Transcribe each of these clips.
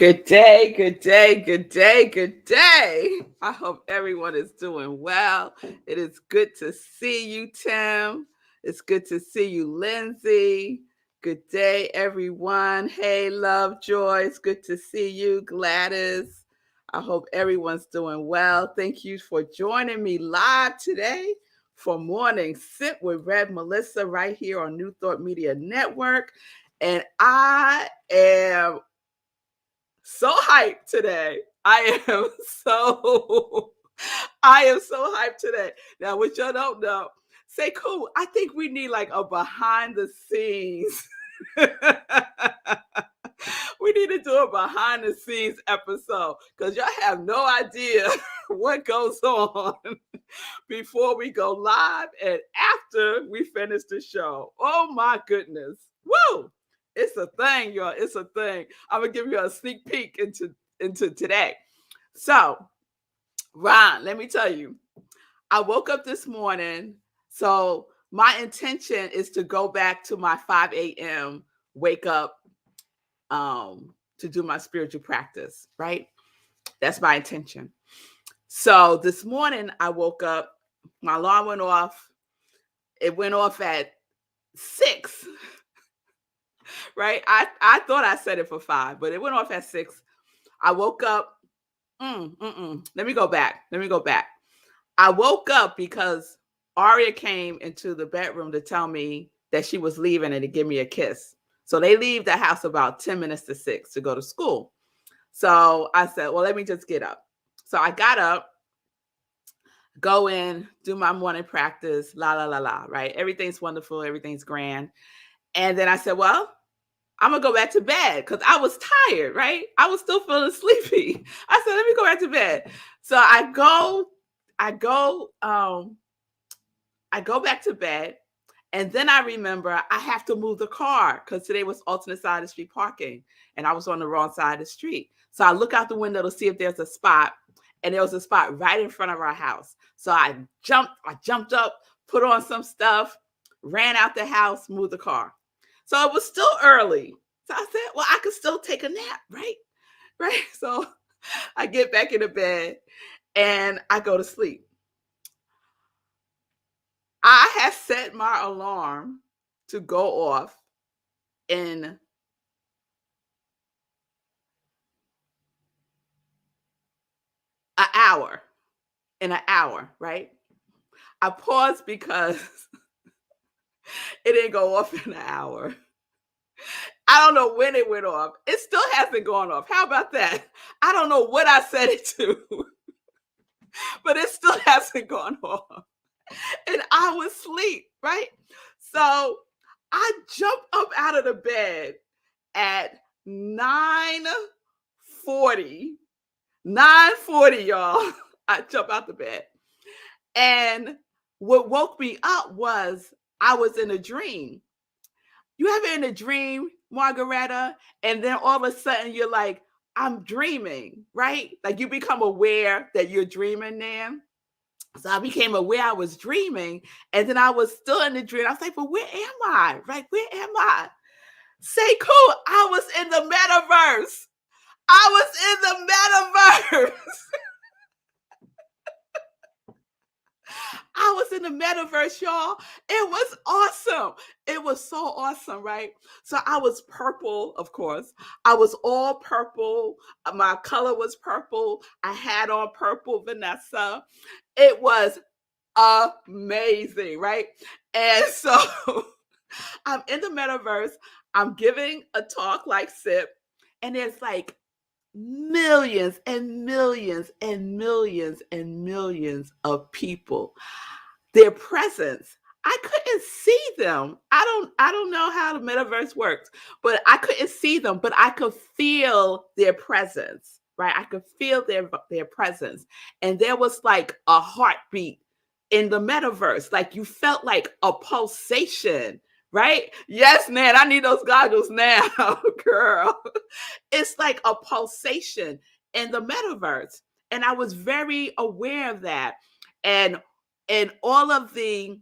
Good day, good day, good day, good day. I hope everyone is doing well. It is good to see you, Tim. It's good to see you, Lindsay. Good day, everyone. Hey, Love Joy. It's good to see you, Gladys. I hope everyone's doing well. Thank you for joining me live today for Morning Sip with Rev Melissa right here on New Thought Media Network. And I am so hyped today. I am so I am so hyped today. Now, what y'all don't know, say cool. I think we need like a behind the scenes. We need to do a behind the scenes episode because y'all have no idea what goes on before we go live and after we finish the show. Oh my goodness. Woo! It's a thing, y'all. It's a thing. I'm gonna give you a sneak peek into today. So, Ron, let me tell you, I woke up this morning. So my intention is to go back to my 5 a.m. wake up to do my spiritual practice, right? That's my intention. So this morning I woke up, my alarm went off. It went off at 6. Right? I thought I set it for 5, but it went off at 6. I woke up. Let me go back. I woke up because Aria came into the bedroom to tell me that she was leaving and to give me a kiss. So they leave the house about 10 minutes to 6 to go to school. So I said, well, let me just get up. So I got up, go in, do my morning practice, right? Everything's wonderful. Everything's grand. And then I said, well, I'm going to go back to bed because I was tired, right? I was still feeling sleepy. I said, let me go back to bed. So I go back to bed. And then I remember I have to move the car because today was alternate side of the street parking and I was on the wrong side of the street. So I look out the window to see if there's a spot, and there was a spot right in front of our house. So I jumped up, put on some stuff, ran out the house, moved the car. So it was still early. So I said, well, I could still take a nap, right? Right. So I get back into bed and I go to sleep. I had set my alarm to go off in an hour. Right? I paused because it didn't go off in an hour. I don't know when it went off. It still hasn't gone off. How about that? I don't know what I set it to, but it still hasn't gone off. And I was asleep, right? So I jumped up out of the bed at 9:40. 9:40, y'all. I jumped out the bed. And what woke me up was I was in a dream. You ever in a dream, Margaretta? And then all of a sudden you're like, I'm dreaming, right? Like you become aware that you're dreaming now. So I became aware I was dreaming. And then I was still in the dream. I was like, but where am I? Right? Where am I? Say cool. I was in the metaverse. I was in the metaverse, y'all. It was awesome. It was so awesome, right? So I was purple, of course. I was all purple. My color was purple. I had on purple Vanessa. It was amazing, right? And so I'm in the metaverse. I'm giving a talk like SIP, and there's like millions and millions and millions and millions of people. Their presence, I couldn't see them. I don't know how the metaverse works, but I couldn't see them, but I could feel their presence, right? I could feel their presence. And there was like a heartbeat in the metaverse. Like you felt like a pulsation, right? Yes, man, I need those goggles now, girl. It's like a pulsation in the metaverse. And I was very aware of that. And all of the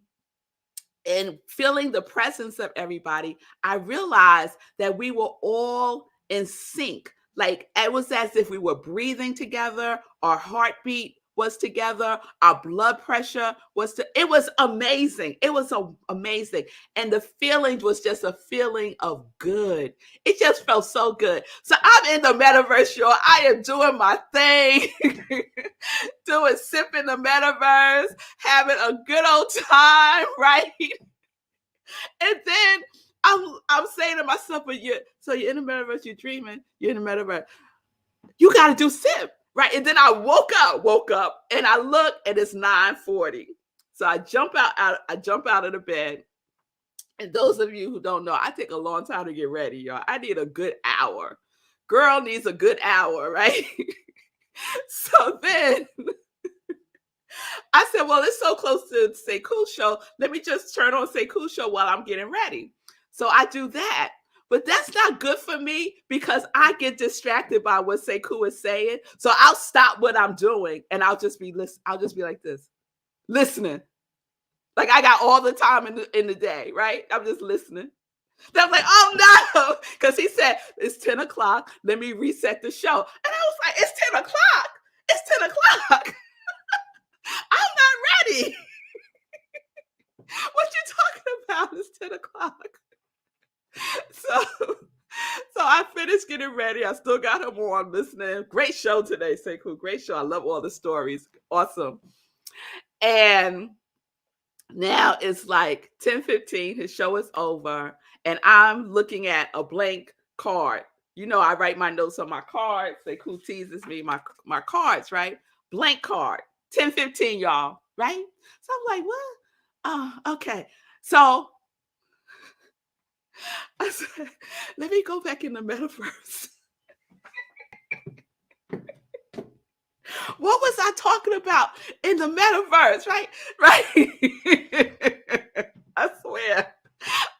and feeling the presence of everybody, I realized that we were all in sync. Like it was as if we were breathing together, our heartbeat was together, our blood pressure was it was amazing. It was amazing. And the feeling was just a feeling of good. It just felt so good. So I'm in the metaverse, y'all. I am doing my thing, sipping the metaverse, having a good old time, right? And then I'm saying to myself, but you're in the metaverse, you're dreaming, you're in the metaverse. You got to do sip, right? And then I woke up, and I look, and it's 9:40. So I jump out of the bed. And those of you who don't know, I take a long time to get ready, y'all. I need a good hour. Girl needs a good hour, right? So then I said, well, it's so close to Sekou show. Let me just turn on Sekou show while I'm getting ready. So I do that. But that's not good for me because I get distracted by what Sekou is saying. So I'll stop what I'm doing and I'll just be like this, listening. Like I got all the time in the day, right? I'm just listening. Then I'm like, oh no, because he said it's 10 o'clock. Let me reset the show. And I was like, it's 10 o'clock. It's 10 o'clock. I'm not ready. What you talking about? It's 10 o'clock. So I finished getting ready. I still got him on listening. Great show today, Sekou. Great show. I love all the stories. Awesome. And now it's like 10:15. His show is over. And I'm looking at a blank card. You know, I write my notes on my card. Sekou teases me, my cards, right? Blank card. 10:15, y'all, right? So I'm like, what? Oh, okay. So I said, let me go back in the metaverse. What was I talking about in the metaverse, right? Right? I swear.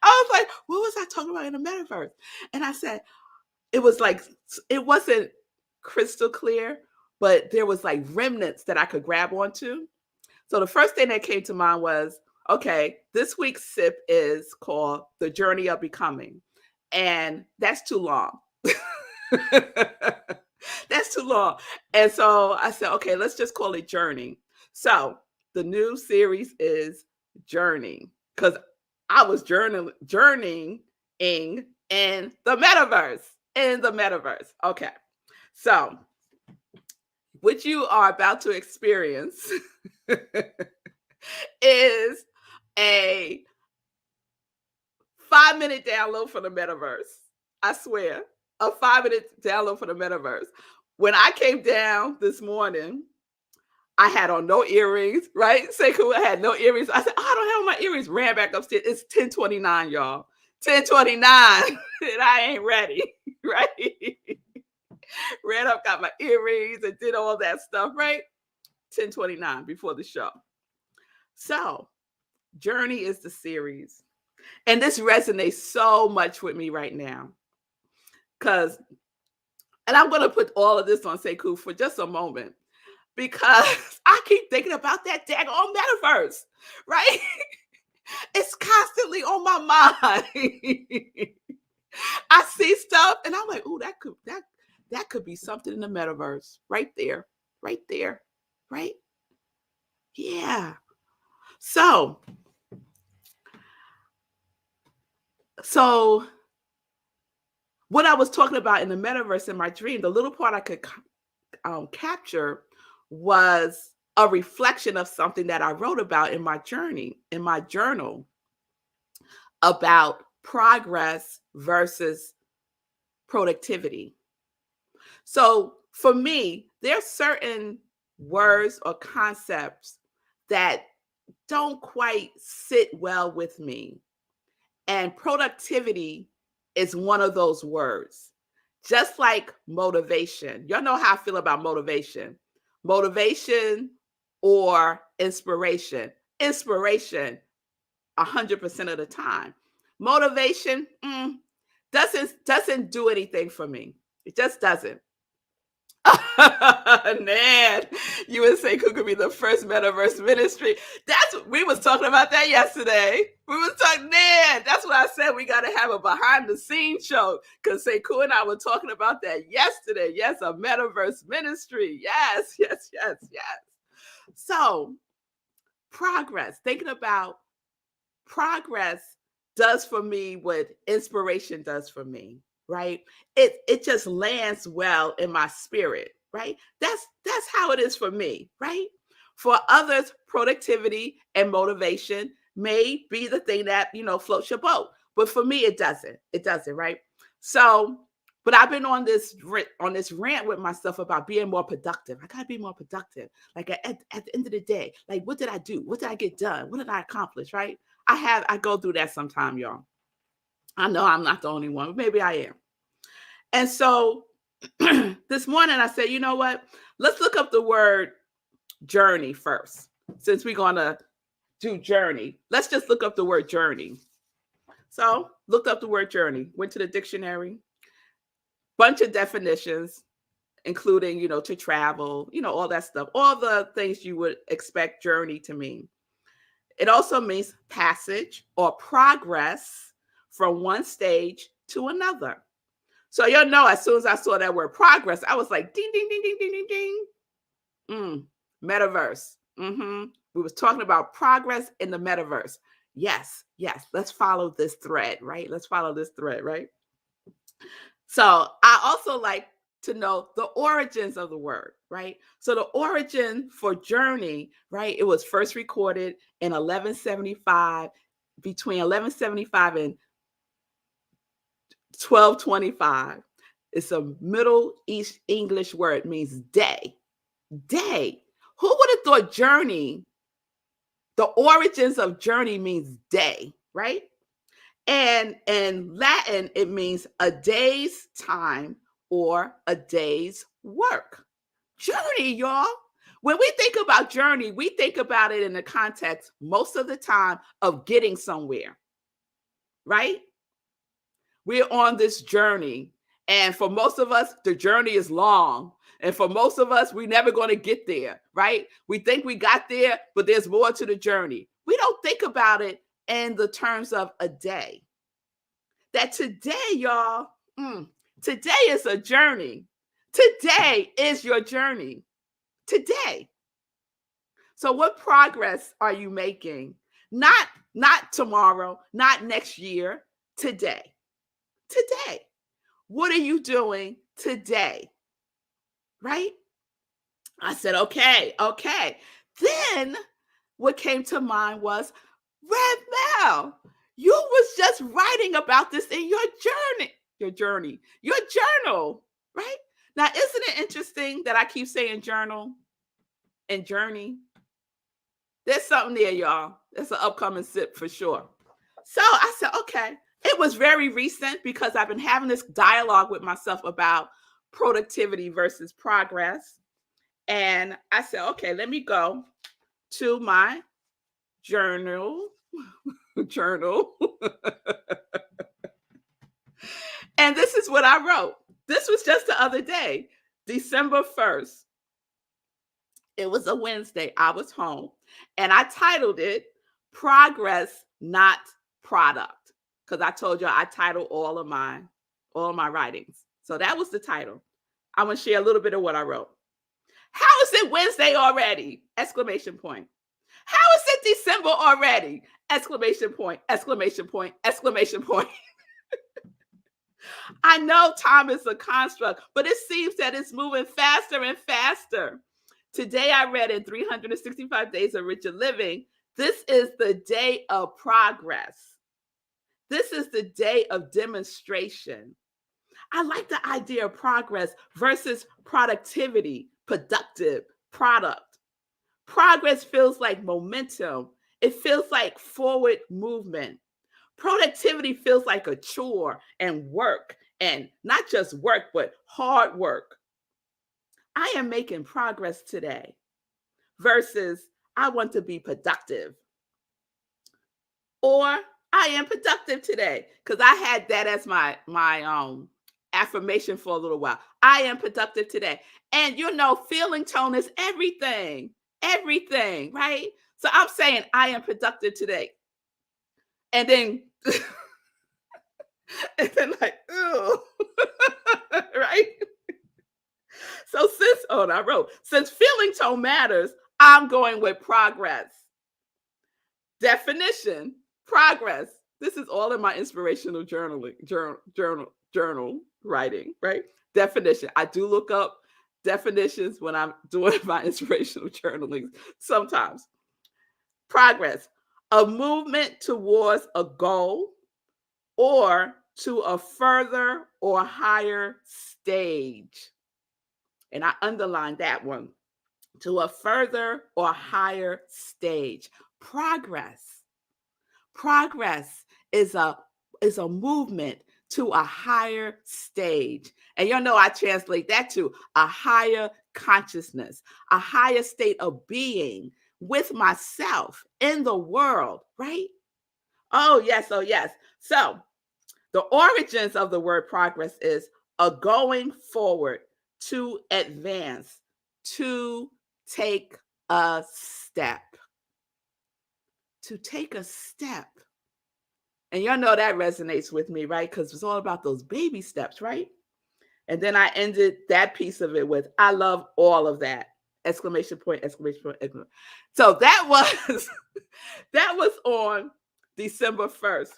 I was like, what was I talking about in the metaverse? And I said, it wasn't crystal clear, but there was like remnants that I could grab onto. So the first thing that came to mind was, okay, this week's sip is called The Journey of Becoming. And that's too long. That's too long. And so I said, okay, let's just call it Journey. So the new series is Journey because I was journeying in the metaverse. Okay. So what you are about to experience is a 5-minute download for the metaverse. I swear, a 5-minute download for the metaverse. When I came down this morning, I had on no earrings, right? Sekou, I had no earrings. I said, oh, I don't have my earrings. Ran back upstairs. It's 10:29, y'all. 10:29, and I ain't ready, right? Ran up, got my earrings, and did all that stuff, right? 10:29 before the show. So, Journey is the series. And this resonates so much with me right now. And I'm going to put all of this on Sekou for just a moment. Because I keep thinking about that daggone metaverse, right? It's constantly on my mind. I see stuff and I'm like, oh, that could be something in the metaverse. Right there. Right? Yeah. So what I was talking about in the metaverse in my dream, the little part I could capture was a reflection of something that I wrote about in my journal about progress versus productivity. So for me, there's certain words or concepts that don't quite sit well with me. And productivity is one of those words. Just like motivation. Y'all know how I feel about motivation. Motivation or inspiration. Inspiration 100% of the time. Motivation doesn't do anything for me. It just doesn't. Man, you would say who could be the first metaverse ministry. We was talking about that yesterday. We was talking, man, that's what I said we got to have a behind the scenes show because Sekou and I were talking about that yesterday. Yes, a metaverse ministry. Yes, yes, yes, yes. So, progress, thinking about progress does for me what inspiration does for me, right? It just lands well in my spirit, right? That's how it is for me, right? For others, productivity and motivation may be the thing that, floats your boat. But for me, it doesn't. It doesn't, right? So, but I've been on this rant with myself about being more productive. I gotta be more productive. Like at the end of the day, like what did I do? What did I get done? What did I accomplish? Right? I go through that sometime, y'all. I know I'm not the only one, but maybe I am. And so this morning I said, you know what? Let's look up the word journey first. Since we're gonna do journey, let's just look up the word journey. So looked up the word journey, went to the dictionary, bunch of definitions, including, to travel, all that stuff, all the things you would expect journey to mean. It also means passage or progress from one stage to another. So you'll know as soon as I saw that word progress, I was like, ding, ding, ding, ding, ding, ding, ding. Metaverse. We was talking about progress in the metaverse. Yes, yes. Let's follow this thread, right? Let's follow this thread, right? So I also like to know the origins of the word, right? So the origin for journey, right? It was first recorded in 1175, between 1175 and 1225. It's a Middle East English word, means day. Day. Who would have thought journey, the origins of journey means day, right? And in Latin, it means a day's time or a day's work. Journey, y'all. When we think about journey, we think about it in the context most of the time of getting somewhere, right? We're on this journey. And for most of us, the journey is long. And for most of us, we're never going to get there, right? We think we got there, but there's more to the journey. We don't think about it in the terms of a day. That today, y'all, today is a journey. Today is your journey. Today. So what progress are you making? Not tomorrow, not next year, today. Today. What are you doing today? Right? I said, okay. Then what came to mind was, Red Mel, you was just writing about this in your journal, right? Now, isn't it interesting that I keep saying journal and journey? There's something there, y'all. That's an upcoming sip for sure. So I said, okay. It was very recent because I've been having this dialogue with myself about productivity versus progress. And I said, okay, let me go to my journal. And this is what I wrote. This was just the other day, December 1st. It was a Wednesday. I was home and I titled it Progress, Not Product. Because I told you I titled all of my writings. So that was the title. I want to share a little bit of what I wrote. How is it Wednesday already? Exclamation point. How is it December already? Exclamation point, exclamation point, exclamation point. I know time is a construct, but it seems that it's moving faster and faster. Today I read in 365 Days of Richer Living, this is the day of progress. This is the day of demonstration. I like the idea of progress versus productivity, productive, product. Progress feels like momentum. It feels like forward movement. Productivity feels like a chore and work, and not just work, but hard work. I am making progress today versus I want to be productive. Or I am productive today because I had that as my affirmation for a little while. I am productive today. And feeling tone is everything, right? So I'm saying I am productive today. And then And then like, ew. Right? So I wrote, since feeling tone matters, I'm going with progress. Definition, progress. This is all in my inspirational journal writing, right? Definition. I do look up definitions when I'm doing my inspirational journaling sometimes. Progress, a movement towards a goal or to a further or higher stage. And I underlined that one, to a further or higher stage. Progress. Progress is a movement to a higher stage. And you know I translate that to a higher consciousness, a higher state of being with myself in the world, right? Oh yes, oh yes. So, the origins of the word progress is a going forward, to advance, to take a step. To take a step. And y'all know that resonates with me, right? Because it's all about those baby steps, right? And then I ended that piece of it with, I love all of that. Exclamation point, exclamation point, exclamation. So that was that was on December 1st.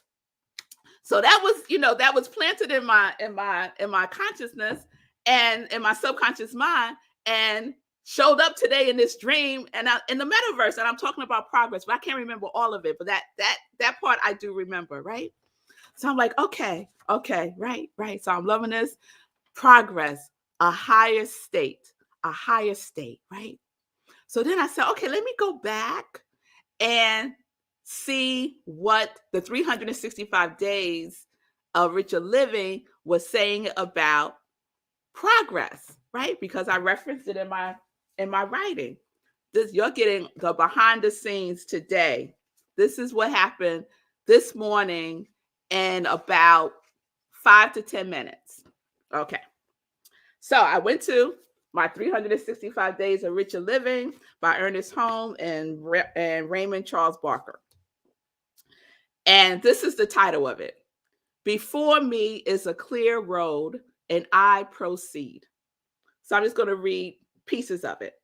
So that was, that was planted in my consciousness and in my subconscious mind, and showed up today in this dream and in the metaverse. And I'm talking about progress, but I can't remember all of it. But that part I do remember, right? So I'm like, okay, right. So I'm loving this progress, a higher state, right? So then I said, okay, let me go back and see what the 365 days of richer living was saying about progress, right? Because I referenced it in my writing. You're getting the behind the scenes today. This is what happened this morning in about 5 to 10 minutes. Okay. So I went to my 365 Days of Richer Living by Ernest Holmes and Raymond Charles Barker. And this is the title of it. Before me is a clear road, and I proceed. So I'm just going to read pieces of it.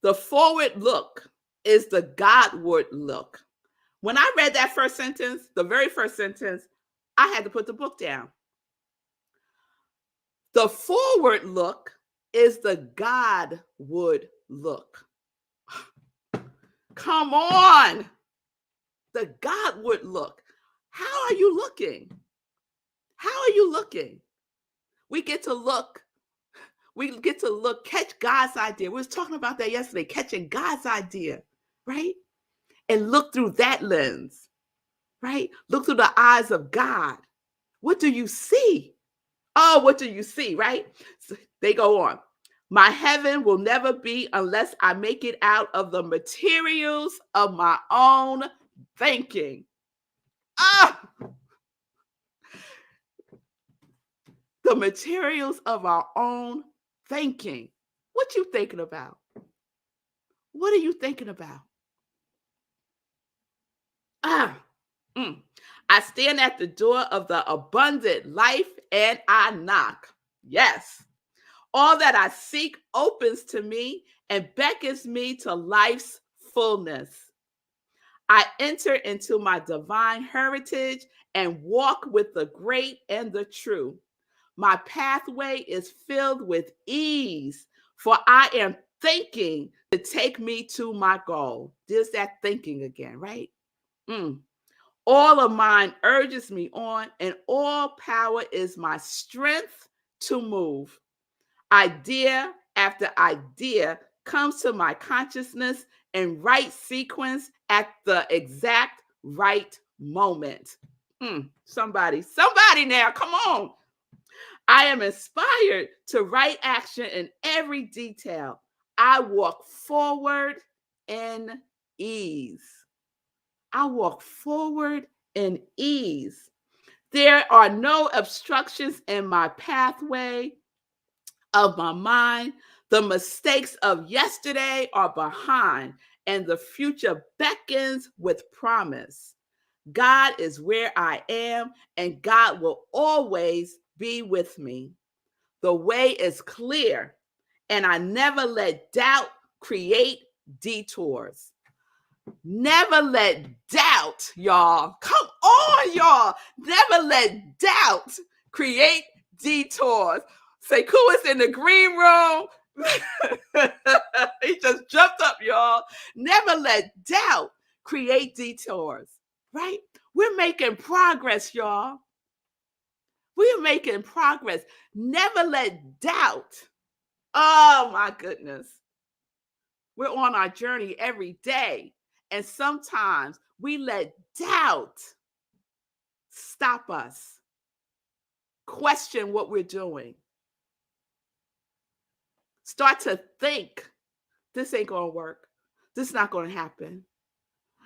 The forward look is the Godward look. When I read that first sentence, the very first sentence, I had to put the book down. The forward look is the Godward look. Come on. The Godward look. How are you looking? How are you looking? We get to look, catch God's idea. We was talking about that yesterday, catching God's idea, right? And look through that lens, right? Look through the eyes of God. What do you see? Oh, what do you see, right? So they go on. My heaven will never be unless I make it out of the materials of my own thinking. Ah, the materials of our own thinking. What you thinking about? What are you thinking about? Ah, I stand at the door of the abundant life and I knock. Yes. All that I seek opens to me and beckons me to life's fullness. I enter into my divine heritage and walk with the great and the true. My pathway is filled with ease, for I am thinking to take me to my goal. There's that thinking again, right? All of mine urges me on, and all power is my strength to move. Idea after idea comes to my consciousness in right sequence at the exact right moment. Somebody now, come on. I am inspired to right action in every detail. I walk forward in ease. I walk forward in ease. There are no obstructions in my pathway of my mind. The mistakes of yesterday are behind, and the future beckons with promise. God is where I am, and God will always be with me. The way is clear, and I never let doubt create detours. Never let doubt, y'all. Come on, y'all. Never let doubt create detours. Sekou is in the green room. He just jumped up, y'all. Never let doubt create detours, right? We're making progress, y'all. We're making progress. Never let doubt. Oh, my goodness. We're on our journey every day. And sometimes we let doubt stop us, question what we're doing, start to think, this ain't going to work. This is not going to happen.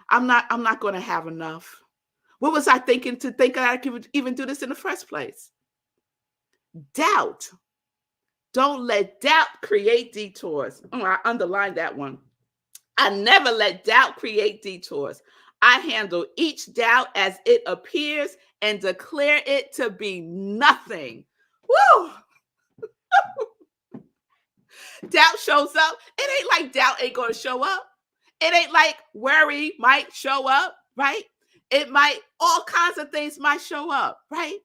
I'm not going to have enough. What was I thinking to think that I could even do this in the first place? Doubt. Don't let doubt create detours. Oh, I underlined that one. I never let doubt create detours. I handle each doubt as it appears and declare it to be nothing. Woo! Doubt shows up. It ain't like doubt ain't going to show up. It ain't like worry might show up, right? All kinds of things might show up, right?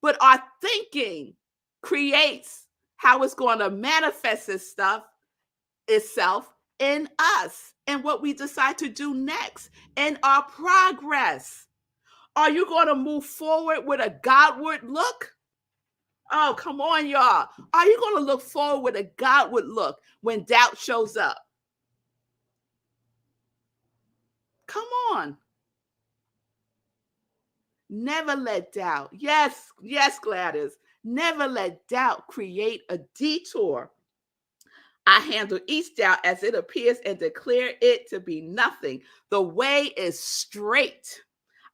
But our thinking creates how it's going to manifest itself in us and what we decide to do next in our progress. Are you going to move forward with a Godward look? Oh, come on, y'all. Are you going to look forward with a Godward look when doubt shows up? Come on. Never let doubt. Yes, Gladys. Never let doubt create a detour. I handle each doubt as it appears and declare it to be nothing. The way is straight.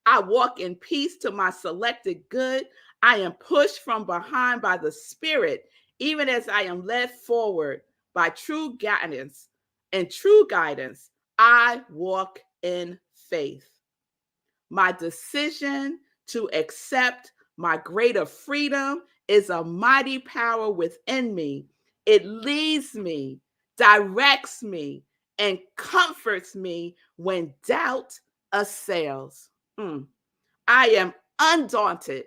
I walk in peace to my selected good. I am pushed from behind by the Spirit, even as I am led forward by true guidance. And true guidance, I walk in faith. My decision to accept my greater freedom is a mighty power within me. It leads me, directs me, and comforts me when doubt assails. I am undaunted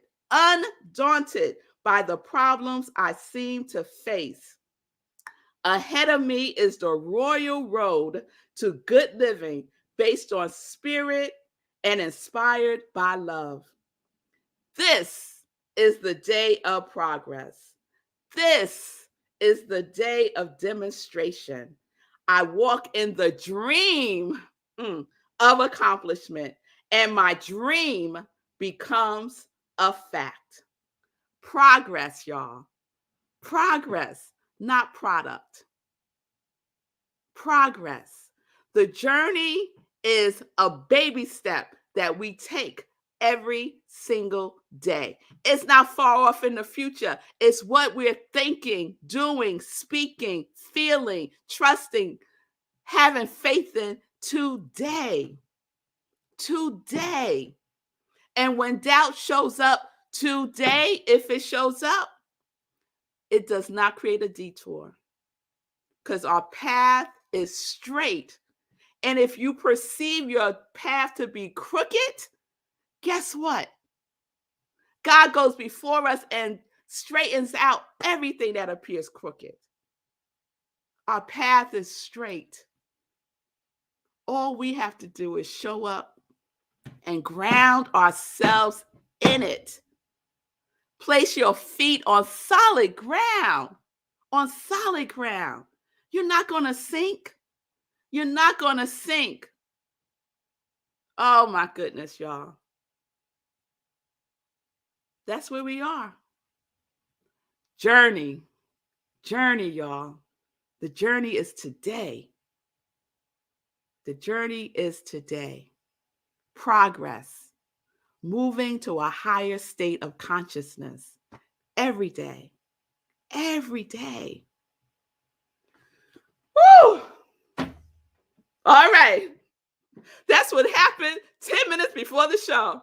by the problems I seem to face. Ahead of me is the royal road to good living based on spirit and inspired by love. This is the day of progress. This is the day of demonstration. I walk in the dream of accomplishment, and my dream becomes a fact. Progress, y'all. Progress, not product. Progress. The journey is a baby step that we take every single day. It's not far off in the future. It's what we're thinking, doing, speaking, feeling, trusting, having faith in today. Today. And when doubt shows up today, if it shows up, it does not create a detour because our path is straight. And if you perceive your path to be crooked, guess what? God goes before us and straightens out everything that appears crooked. Our path is straight. All we have to do is show up and ground ourselves in it. Place your feet on solid ground. On solid ground. You're not going to sink. You're not going to sink. Oh my goodness, y'all. That's where we are. Journey, y'all. The journey is today. The journey is today. Progress, moving to a higher state of consciousness every day. Every day. Woo! All right. That's what happened 10 minutes before the show.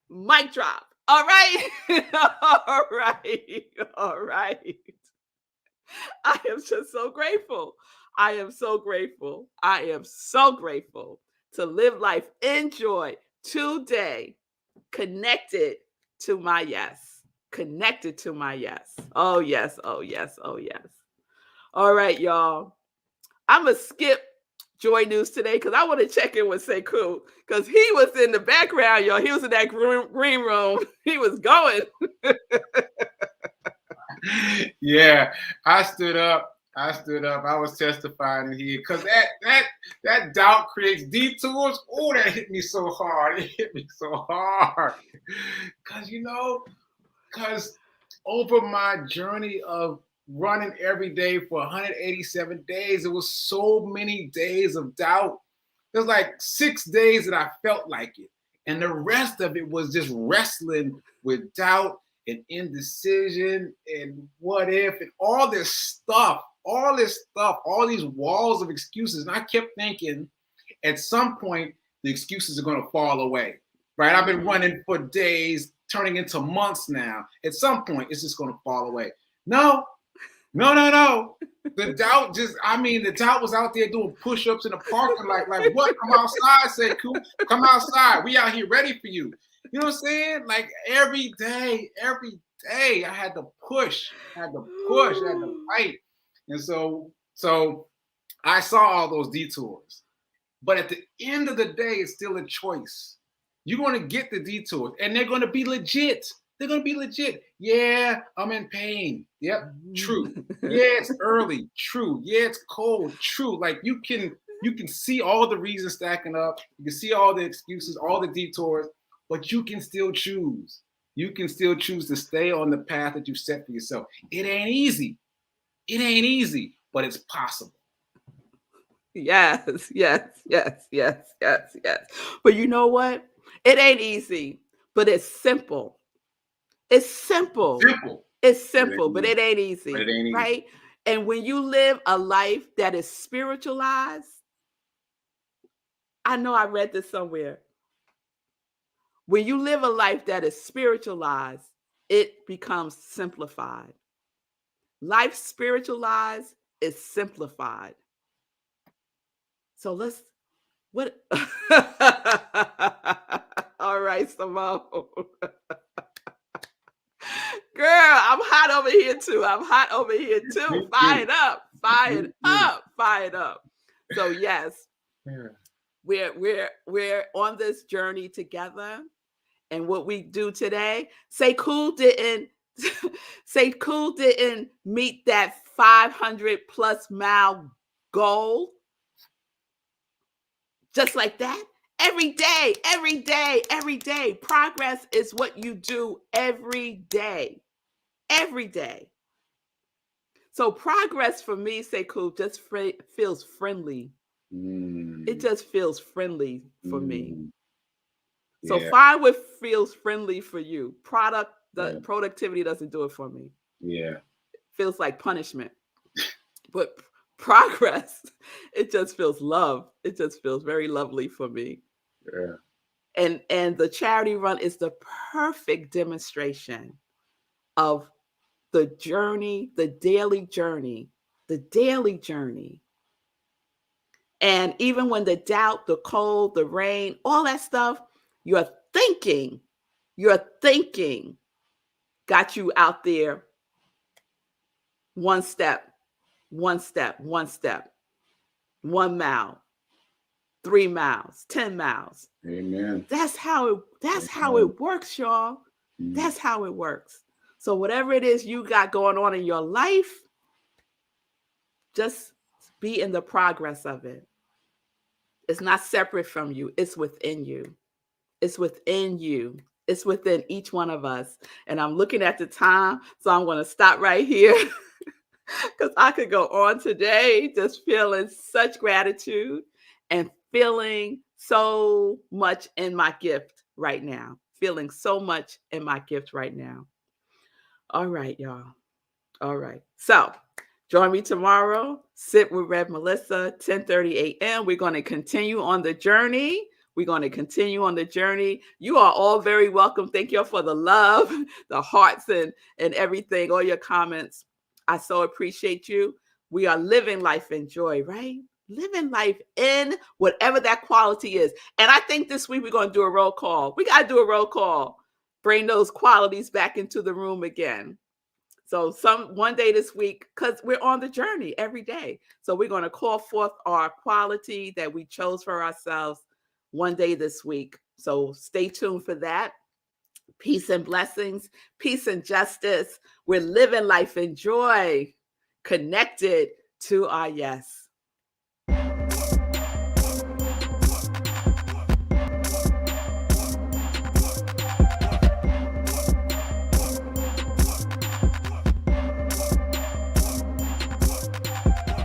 Mic drop. All right. All right. All right. I am just so grateful. I am so grateful. I am so grateful to live life in joy today, connected to my yes. Connected to my yes. Oh, yes. Oh, yes. Oh, yes. All right, y'all. I'm going to skip Joy News today because I want to check in with Sekou because he was in the background, y'all. He was in that green room. He was going. Yeah, I stood up. I stood up. I was testifying here because that doubt creates detours. Oh, that hit me so hard. It hit me so hard. Because because over my journey of running every day for 187 days, it was so many days of doubt. There's like 6 days that I felt like it, and the rest of it was just wrestling with doubt and indecision and what if and all this stuff, all these walls of excuses. And I kept thinking at some point the excuses are going to fall away, right? I've been running for days, turning into months now. At some point, it's just going to fall away. No. The doubt the doubt was out there doing push-ups in the parking lot. Like what? Come outside, say cool. Come outside. We out here ready for you. You know what I'm saying? Like every day, I had to push, I had to fight. And so I saw all those detours. But at the end of the day, it's still a choice. You're going to get the detours, and they're going to be legit. They're going to be legit. Yeah, I'm in pain. Yep, true. Yeah, it's early. True. Yeah, it's cold. True. Like you can see all the reasons stacking up. You can see all the excuses, all the detours, but you can still choose. You can still choose to stay on the path that you set for yourself. It ain't easy. But it's possible. Yes. But you know what? It ain't easy, but it's simple. It's simple. It's simple, but it ain't easy. Right? And when you live a life that is spiritualized, I know I read this somewhere. When you live a life that is spiritualized, it becomes simplified. Life spiritualized is simplified. So what? All right, Simone. Girl, I'm hot over here too. Fired up. So yes, we're on this journey together. And what we do today, Sekou didn't meet that 500 plus mile goal just like that. Every day. Progress is what you do every day. So progress for me, Sekou, just feels friendly. It just feels friendly for me. So find what feels friendly for you. Productivity doesn't do it for me. Yeah. It feels like punishment. But progress, it just feels love. It just feels very lovely for me. Yeah. And the charity run is the perfect demonstration of the journey, the daily journey. And even when the doubt, the cold, the rain, all that stuff, your thinking got you out there one step, 1 mile, 3 miles, 10 miles. Amen. That's how it works, y'all. That's how it works. So whatever it is you got going on in your life, just be in the progress of it. It's not separate from you. It's within you. It's within each one of us. And I'm looking at the time, so I'm going to stop right here because I could go on today just feeling such gratitude and feeling so much in my gift right now. All right, y'all. All right. So join me tomorrow. Sit with Rev Melissa, 10:30 a.m. We're going to continue on the journey. We're going to continue on the journey. You are all very welcome. Thank you for the love, the hearts, and everything, all your comments. I so appreciate you. We are living life in joy, right? Living life in whatever that quality is. And I think this week we're going to do a roll call. We got to do a roll call. Bring those qualities back into the room again. So one day this week, because we're on the journey every day. So we're going to call forth our quality that we chose for ourselves one day this week. So stay tuned for that. Peace and blessings, peace and justice. We're living life in joy, connected to our yes.